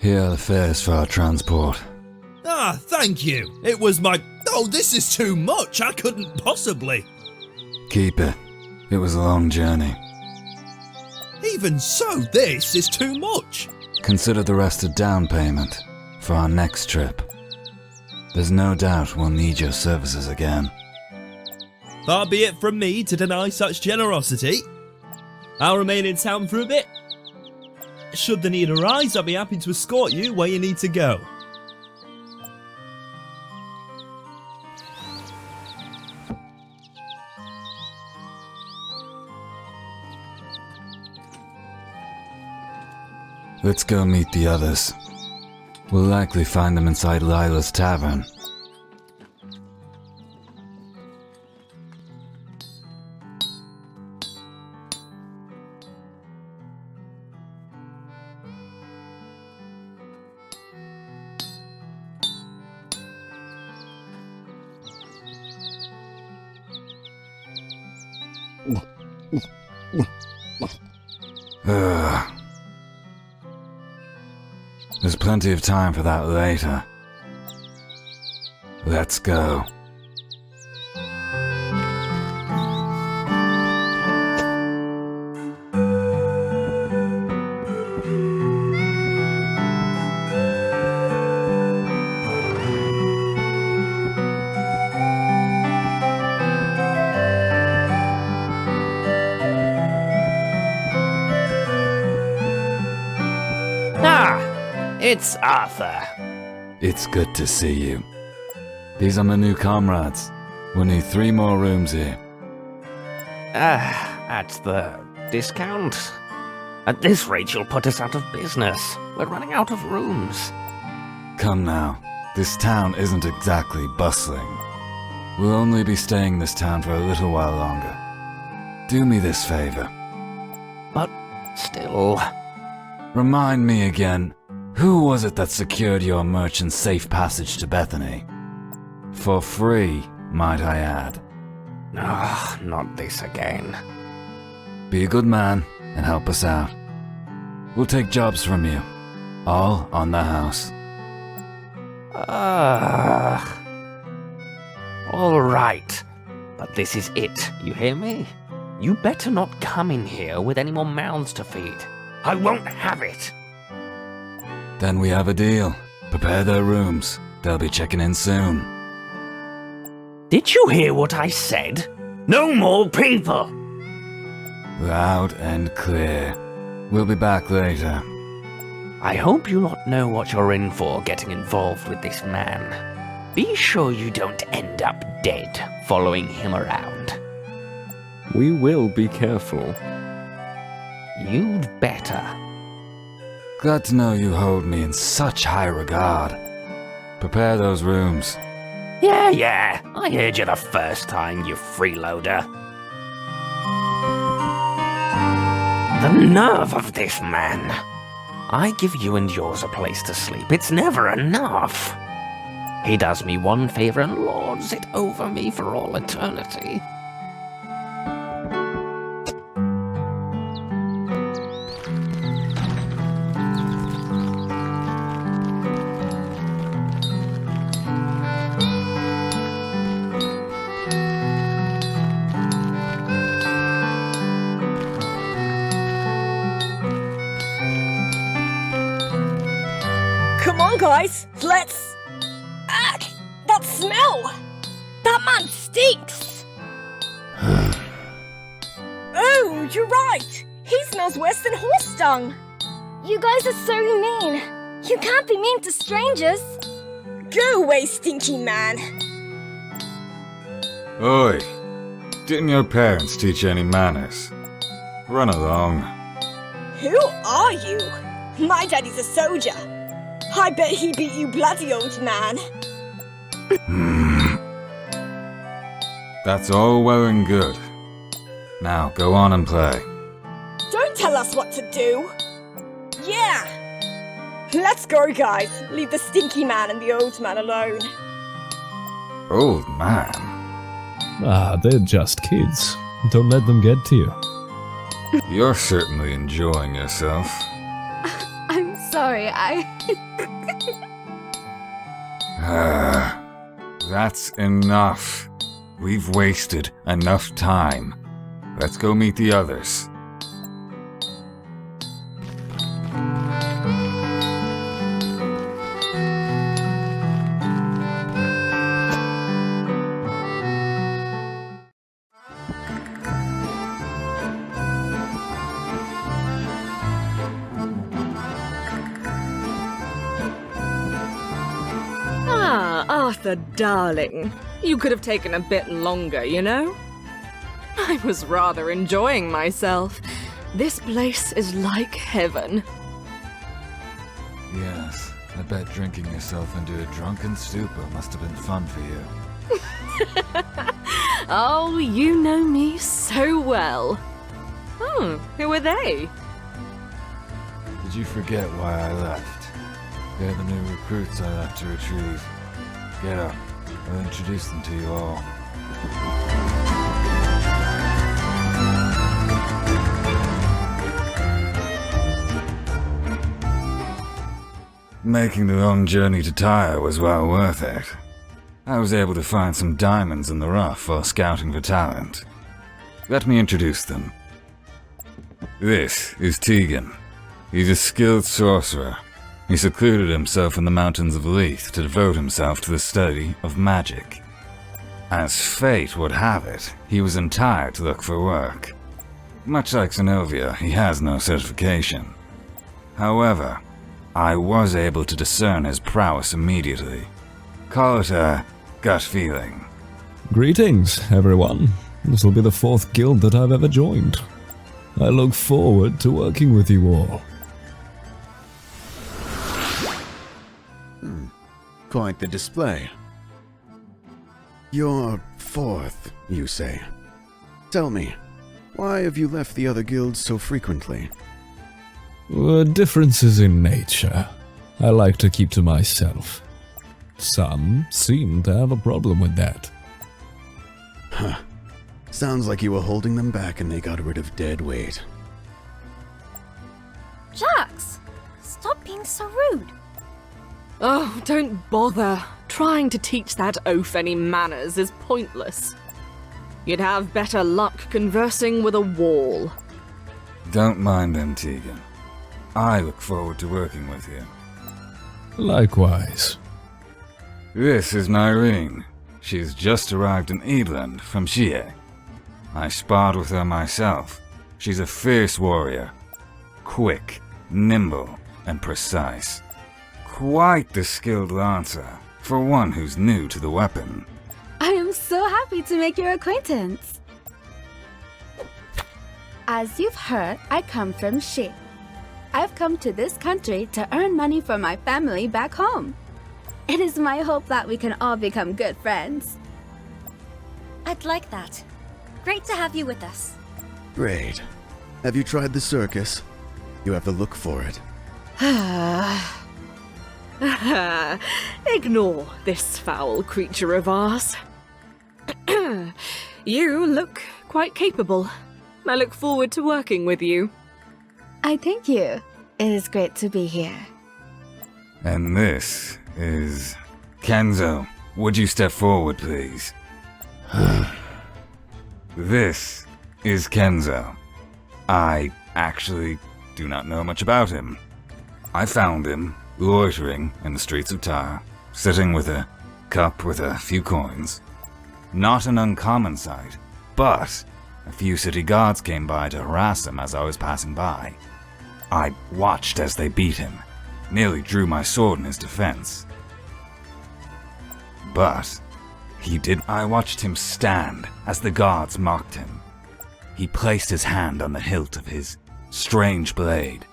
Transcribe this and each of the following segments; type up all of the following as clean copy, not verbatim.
Here are the fares for our transport. Ah, thank you. It was my... Oh, this is too much. I couldn't possibly. Keep it. It was a long journey. Even so, this is too much. Consider the rest a down payment for our next trip. There's no doubt we'll need your services again. Far be it from me to deny such generosity. I'll remain in town for a bit. Should the need arise, I'll be happy to escort you where you need to go. Let's go meet the others. We'll likely find them inside Lila's tavern. There's plenty of time for that later. Let's go. It's Arthur. It's good to see you. These are my new comrades. We need 3 more rooms here. At the discount? At this rate, you'll put us out of business. We're running out of rooms. Come now. This town isn't exactly bustling. We'll only be staying in this town for a little while longer. Do me this favor. But still... Remind me again, who was it that secured your merchant's safe passage to Bethany? For free, might I add. Not this again. Be a good man and help us out. We'll take jobs from you. All on the house. All right. But this is it, you hear me? You better not come in here with any more mouths to feed. I won't have it. Then we have a deal. Prepare their rooms. They'll be checking in soon. Did you hear what I said? No more people! Loud and clear. We'll be back later. I hope you lot know what you're in for getting involved with this man. Be sure you don't end up dead following him around. We will be careful. You'd better. Glad to know you hold me in such high regard. Prepare those rooms. Yeah, I heard you the first time, you freeloader. The nerve of this man. I give you and yours a place to sleep. It's never enough. He does me one favor and lords it over me for all eternity. Come on, guys, let's... that smell! That man stinks! Oh, you're right! He smells worse than horse dung! You guys are so mean. You can't be mean to strangers. Go away, stinky man! Oi! Didn't your parents teach you any manners? Run along. Who are you? My daddy's a soldier. I bet he beat you bloody, old man. That's all well and good. Now, go on and play. Don't tell us what to do. Yeah! Let's go, guys. Leave the stinky man and the old man alone. Old man? They're just kids. Don't let them get to you. You're certainly enjoying yourself. I'm sorry, That's enough. We've wasted enough time. Let's go meet the others. Ah, Arthur, darling. You could have taken a bit longer, you know? I was rather enjoying myself. This place is like heaven. Yes, I bet drinking yourself into a drunken stupor must have been fun for you. Oh, you know me so well. Who are they? Did you forget why I left? They're the new recruits I left to retrieve. Get up. I'll introduce them to you all. Making the long journey to Tyre was well worth it. I was able to find some diamonds in the rough while scouting for talent. Let me introduce them. This is Tegan. He's a skilled sorcerer. He secluded himself in the mountains of Leith to devote himself to the study of magic. As fate would have it, he was in Tyre to look for work. Much like Zenobia, he has no certification. However, I was able to discern his prowess immediately. Call it a gut feeling. Greetings, everyone. This will be the 4th guild that I've ever joined. I look forward to working with you all. Quite the display. You're 4th, you say. Tell me, why have you left the other guilds so frequently? Differences in nature. I like to keep to myself. Some seem to have a problem with that. Huh. Sounds like you were holding them back and they got rid of dead weight. Jax, stop being so rude. Oh, don't bother. Trying to teach that oaf any manners is pointless. You'd have better luck conversing with a wall. Don't mind them, Tegan. I look forward to working with you. Likewise. This is Nyreen. She's just arrived in Ebeland from Shie. I sparred with her myself. She's a fierce warrior. Quick, nimble, and precise. Quite the skilled lancer, for one who's new to the weapon. I am so happy to make your acquaintance. As you've heard, I come from Shi. I've come to this country to earn money for my family back home. It is my hope that we can all become good friends. I'd like that. Great to have you with us. Great. Have you tried the circus? You have to look for it. Ignore this foul creature of ours. You look quite capable. I look forward to working with you. I thank you. It is great to be here. And this is... Kenzo, would you step forward, please? This is Kenzo. I actually do not know much about him. I found him loitering in the streets of Tyre, sitting with a cup with a few coins. Not an uncommon sight, but a few city guards came by to harass him as I was passing by. I watched as they beat him, nearly drew my sword in his defense. But I watched him stand as the guards mocked him. He placed his hand on the hilt of his strange blade.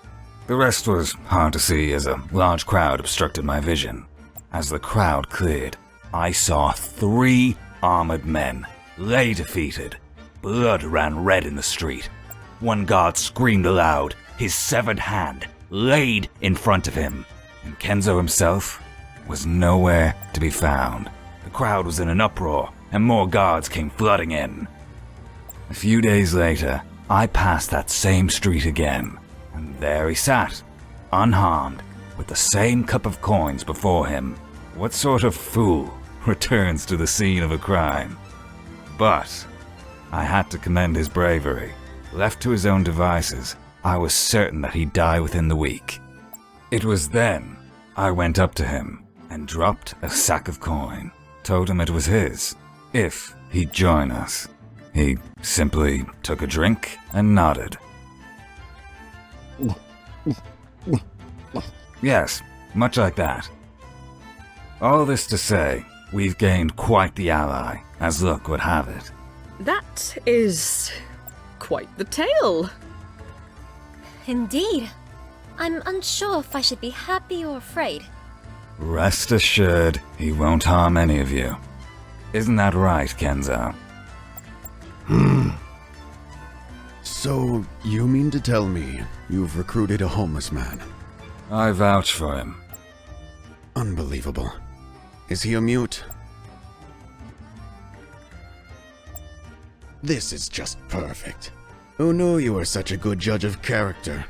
The rest was hard to see as a large crowd obstructed my vision. As the crowd cleared, I saw 3 armored men, lay defeated. Blood ran red in the street. One guard screamed aloud, his severed hand laid in front of him, and Kenzo himself was nowhere to be found. The crowd was in an uproar, and more guards came flooding in. A few days later, I passed that same street again, and there he sat, unharmed, with the same cup of coins before him, what sort of fool returns to the scene of a crime? But I had to commend his bravery. Left to his own devices, I was certain that he'd die within the week. It was then I went up to him and dropped a sack of coin, told him it was his, if he'd join us. He simply took a drink and nodded. Yes, much like that. All this to say, we've gained quite the ally, as luck would have it. That is quite the tale. Indeed. I'm unsure if I should be happy or afraid. Rest assured, he won't harm any of you. Isn't that right, Kenzo? So, you mean to tell me you've recruited a homeless man? I vouch for him. Unbelievable. Is he a mute? This is just perfect. Who knew you were such a good judge of character?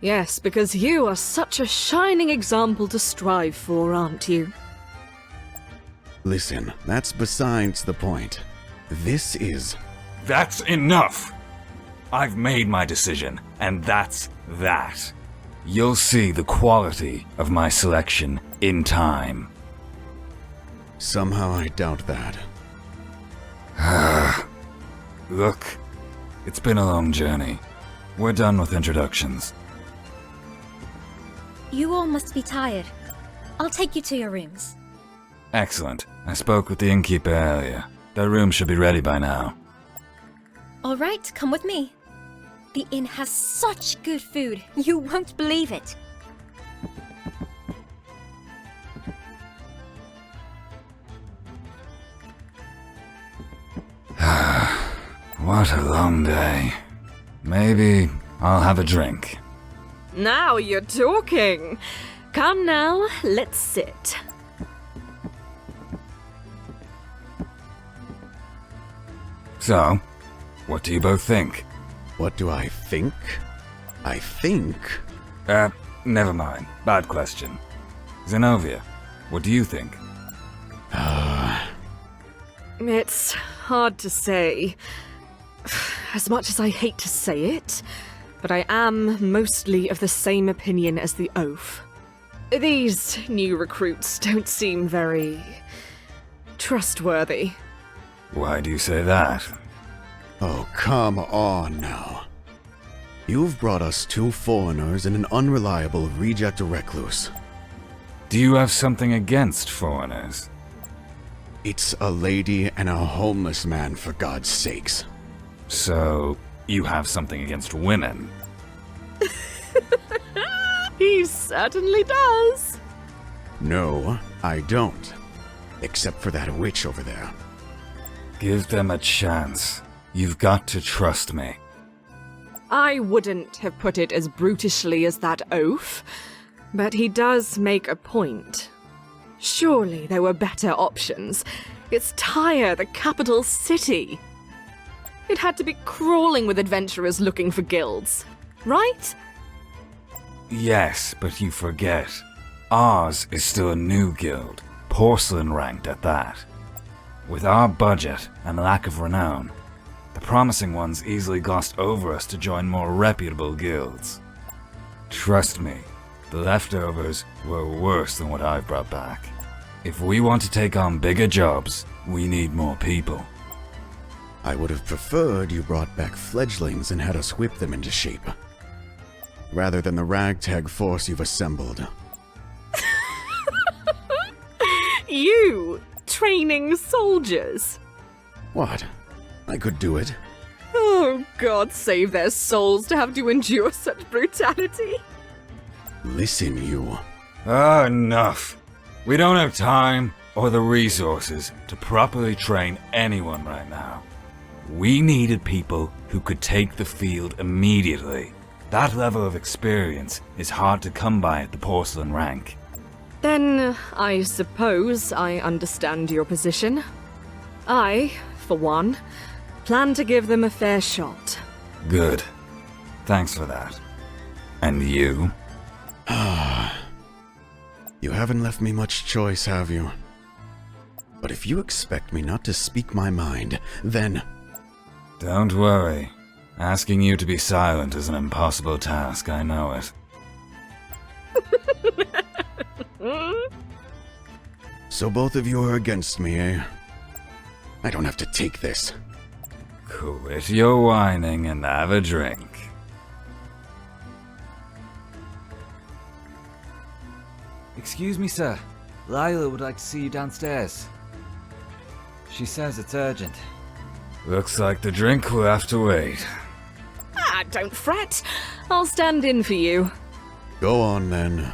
Yes, because you are such a shining example to strive for, aren't you? Listen, that's besides the point. This is... That's enough! I've made my decision, and that's that. You'll see the quality of my selection in time. Somehow I doubt that. Look, it's been a long journey. We're done with introductions. You all must be tired. I'll take you to your rooms. Excellent. I spoke with the innkeeper earlier. Their room should be ready by now. All right, come with me. The inn has such good food, you won't believe it. What a long day. Maybe I'll have a drink. Now you're talking. Come now, let's sit. So, what do you both think? What do I think? I think... Never mind. Bad question. Zenobia, what do you think? It's hard to say. As much as I hate to say it, but I am mostly of the same opinion as the oaf. These new recruits don't seem very... trustworthy. Why do you say that? Oh, come on now. You've brought us 2 foreigners and an unreliable reject recluse. Do you have something against foreigners? It's a lady and a homeless man, for God's sakes. So, you have something against women? He certainly does. No, I don't. Except for that witch over there. Give them a chance. You've got to trust me. I wouldn't have put it as brutishly as that oaf, but he does make a point. Surely there were better options. It's Tyre, the capital city. It had to be crawling with adventurers looking for guilds, right? Yes, but you forget. Ours is still a new guild, porcelain ranked at that. With our budget and lack of renown, the promising ones easily glossed over us to join more reputable guilds. Trust me, the leftovers were worse than what I've brought back. If we want to take on bigger jobs, we need more people. I would have preferred you brought back fledglings and had us whip them into shape, rather than the ragtag force you've assembled. You training soldiers? What? I could do it. Oh, God save their souls to have to endure such brutality. Listen, you. Enough. We don't have time or the resources to properly train anyone right now. We needed people who could take the field immediately. That level of experience is hard to come by at the porcelain rank. Then I suppose I understand your position. I, for one, plan to give them a fair shot. Good. Thanks for that. And you? You haven't left me much choice, have you? But if you expect me not to speak my mind, then... Don't worry. Asking you to be silent is an impossible task, I know it. So both of you are against me, eh? I don't have to take this. Quit your whining and have a drink. Excuse me, sir. Lila would like to see you downstairs. She says it's urgent. Looks like the drink will have to wait. Ah, don't fret. I'll stand in for you. Go on, then.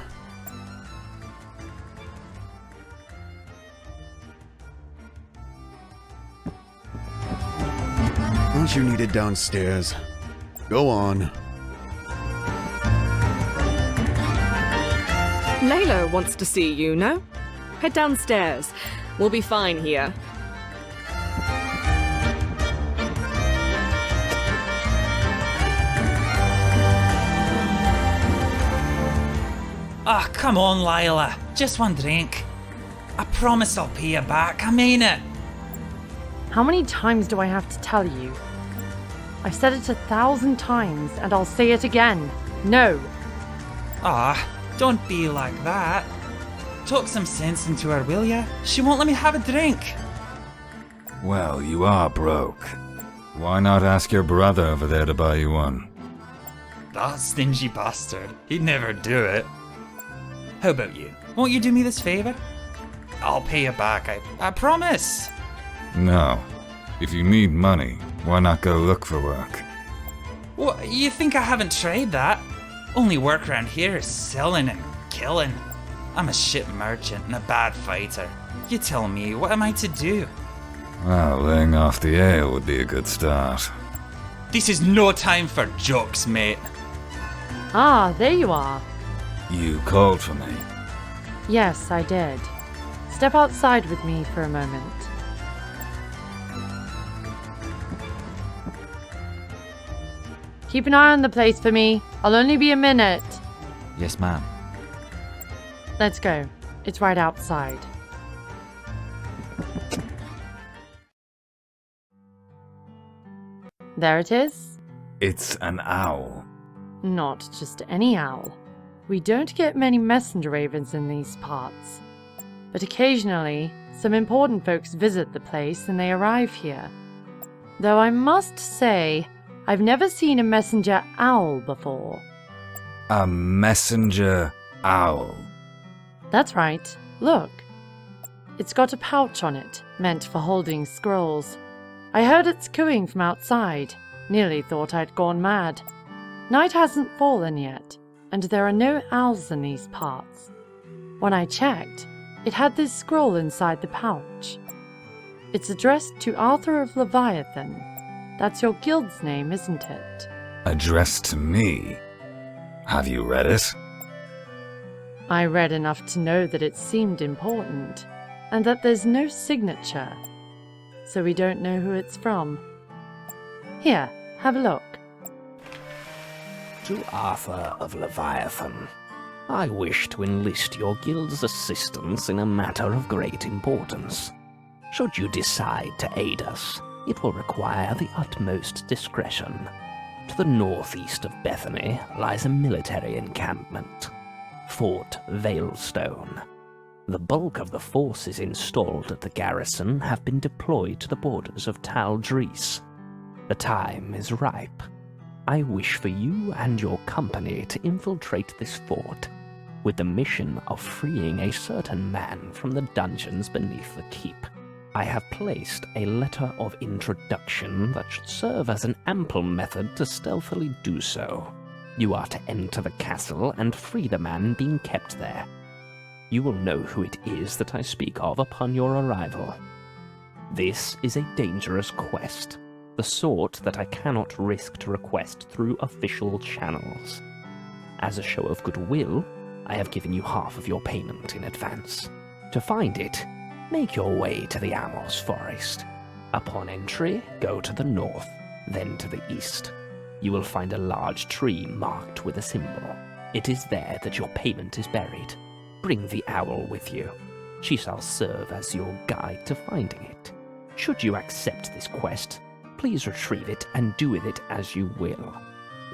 Aren't you needed downstairs? Go on. Layla wants to see you, no? Head downstairs. We'll be fine here. Ah, come on, Lila. Just one drink. I promise I'll pay you back. I mean it. How many times do I have to tell you? I've said it 1,000 times, and I'll say it again. No. Ah, don't be like that. Talk some sense into her, will ya? She won't let me have a drink. Well, you are broke. Why not ask your brother over there to buy you one? That stingy bastard. He'd never do it. How about you? Won't you do me this favor? I'll pay you back, I promise. No. If you need money, why not go look for work? What, you think I haven't tried that? Only work around here is selling and killing. I'm a shit merchant and a bad fighter. You tell me, what am I to do? Well, laying off the ale would be a good start. This is no time for jokes, mate. Ah, there you are. You called for me. Yes, I did. Step outside with me for a moment. Keep an eye on the place for me. I'll only be a minute. Yes, ma'am. Let's go. It's right outside. There it is. It's an owl. Not just any owl. We don't get many messenger ravens in these parts. But occasionally, some important folks visit the place and they arrive here. Though I must say, I've never seen a messenger owl before. A messenger owl? That's right. Look. It's got a pouch on it, meant for holding scrolls. I heard its cooing from outside. Nearly thought I'd gone mad. Night hasn't fallen yet, and there are no owls in these parts. When I checked, it had this scroll inside the pouch. It's addressed to Arthur of Leviathan. That's your guild's name, isn't it? Addressed to me? Have you read it? I read enough to know that it seemed important, and that there's no signature, so we don't know who it's from. Here, have a look. To Arthur of Leviathan, I wish to enlist your guild's assistance in a matter of great importance. Should you decide to aid us, it will require the utmost discretion. To the northeast of Bethany lies a military encampment, Fort Veilstone. The bulk of the forces installed at the garrison have been deployed to the borders of Tal Dris. The time is ripe. I wish for you and your company to infiltrate this fort, with the mission of freeing a certain man from the dungeons beneath the keep. I have placed a letter of introduction that should serve as an ample method to stealthily do so. You are to enter the castle and free the man being kept there. You will know who it is that I speak of upon your arrival. This is a dangerous quest, the sort that I cannot risk to request through official channels. As a show of goodwill, I have given you half of your payment in advance. To find it, make your way to the Amos Forest. Upon entry, go to the north, then to the east. You will find a large tree marked with a symbol. It is there that your payment is buried. Bring the owl with you. She shall serve as your guide to finding it. Should you accept this quest, please retrieve it and do with it as you will.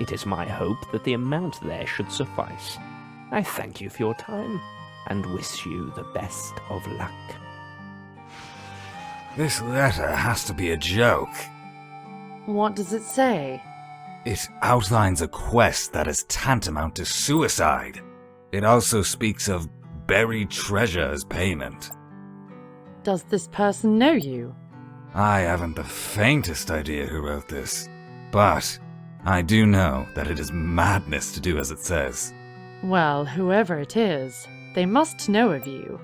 It is my hope that the amount there should suffice. I thank you for your time and wish you the best of luck. This letter has to be a joke. What does it say? It outlines a quest that is tantamount to suicide. It also speaks of buried treasure as payment. Does this person know you? I haven't the faintest idea who wrote this, but I do know that it is madness to do as it says. Well, whoever it is, they must know of you.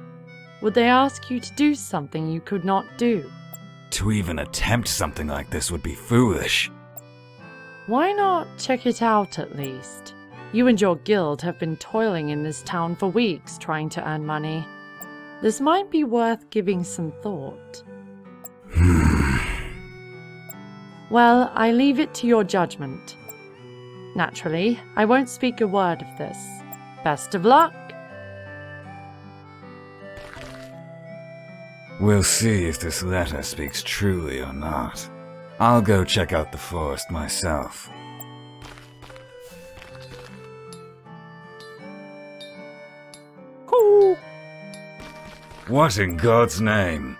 Would they ask you to do something you could not do? To even attempt something like this would be foolish. Why not check it out at least? You and your guild have been toiling in this town for weeks trying to earn money. This might be worth giving some thought. Well, I leave it to your judgment. Naturally, I won't speak a word of this. Best of luck! We'll see if this letter speaks truly or not. I'll go check out the forest myself. Coo! What in God's name?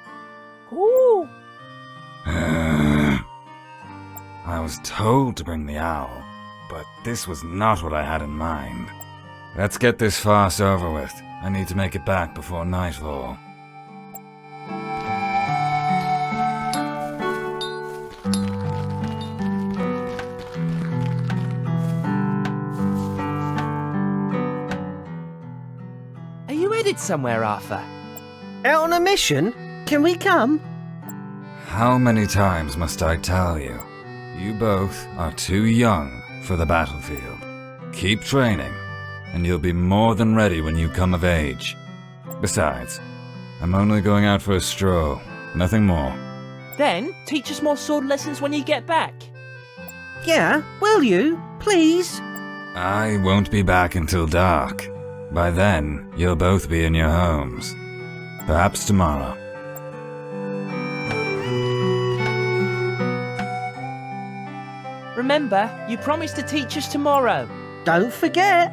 Coo! I was told to bring the owl, but this was not what I had in mind. Let's get this farce over with. I need to make it back before nightfall. Are you headed somewhere, Arthur? Out on a mission? Can we come? How many times must I tell you? You both are too young for the battlefield. Keep training, and you'll be more than ready when you come of age. Besides, I'm only going out for a stroll, nothing more. Then teach us more sword lessons when you get back. Yeah, will you? Please? I won't be back until dark. By then, you'll both be in your homes. Perhaps tomorrow. Remember, you promised to teach us tomorrow. Don't forget.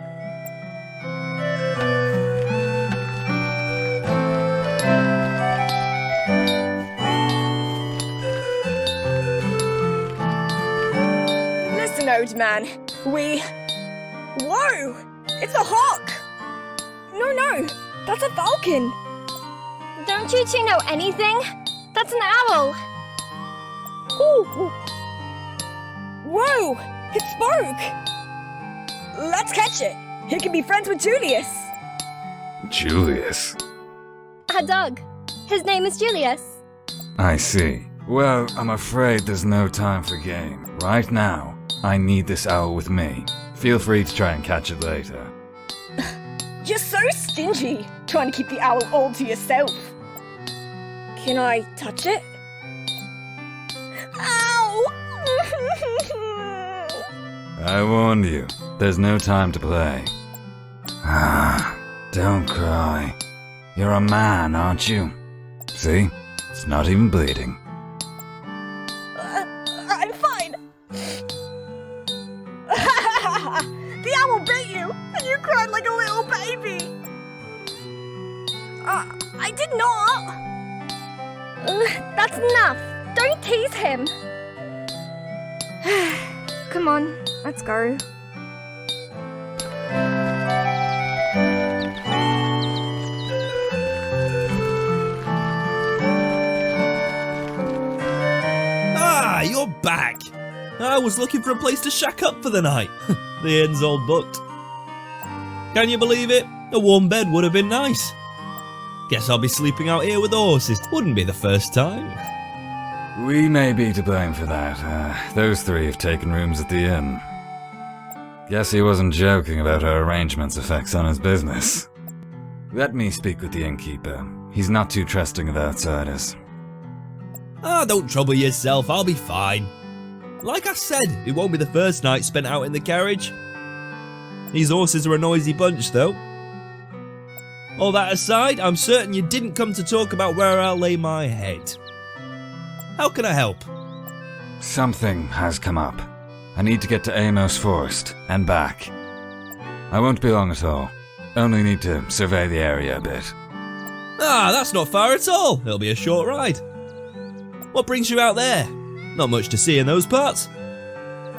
Listen, old man. Whoa! It's a hawk! No, that's a falcon. Don't you two know anything? That's an owl. Ooh. Whoa! It spoke! Let's catch it. He can be friends with Julius. Julius? Doug. His name is Julius. I see. Well, I'm afraid there's no time for game. Right now, I need this owl with me. Feel free to try and catch it later. You're so stingy, trying to keep the owl all to yourself. Can I touch it? Ow! I warned you. There's no time to play. Don't cry. You're a man, aren't you? See? It's not even bleeding. I'm fine. The owl bit you, and you cried like a little baby. I did not. That's enough. Don't tease him. Come on, let's go. Ah, you're back. I was looking for a place to shack up for the night. The inn's all booked. Can you believe it? A warm bed would have been nice. Guess I'll be sleeping out here with the horses. Wouldn't be the first time. We may be to blame for that. Those three have taken rooms at the inn. Guess he wasn't joking about our arrangement's effects on his business. Let me speak with the innkeeper. He's not too trusting of outsiders. Don't trouble yourself, I'll be fine. Like I said, it won't be the first night spent out in the carriage. These horses are a noisy bunch, though. All that aside, I'm certain you didn't come to talk about where I'll lay my head. How can I help? Something has come up. I need to get to Amos Forest and back. I won't be long at all. Only need to survey the area a bit. Ah, that's not far at all. It'll be a short ride. What brings you out there? Not much to see in those parts.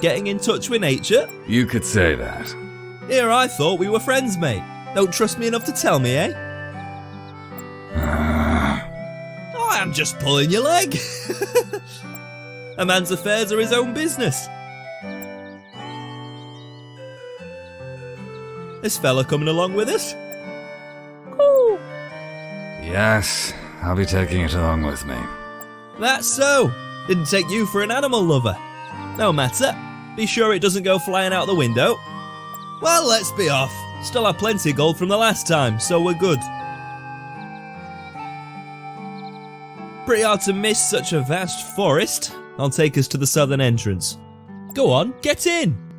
Getting in touch with nature? You could say that. Here I thought we were friends, mate. Don't trust me enough to tell me, eh? I'm just pulling your leg. A man's affairs are his own business. This fella coming along with us? Cool. Yes, I'll be taking it along with me. That's so. Didn't take you for an animal lover. No matter. Be sure it doesn't go flying out the window. Well, let's be off. Still have plenty of gold from the last time, so we're good. Pretty hard to miss such a vast forest. I'll take us to the southern entrance. Go on, get in!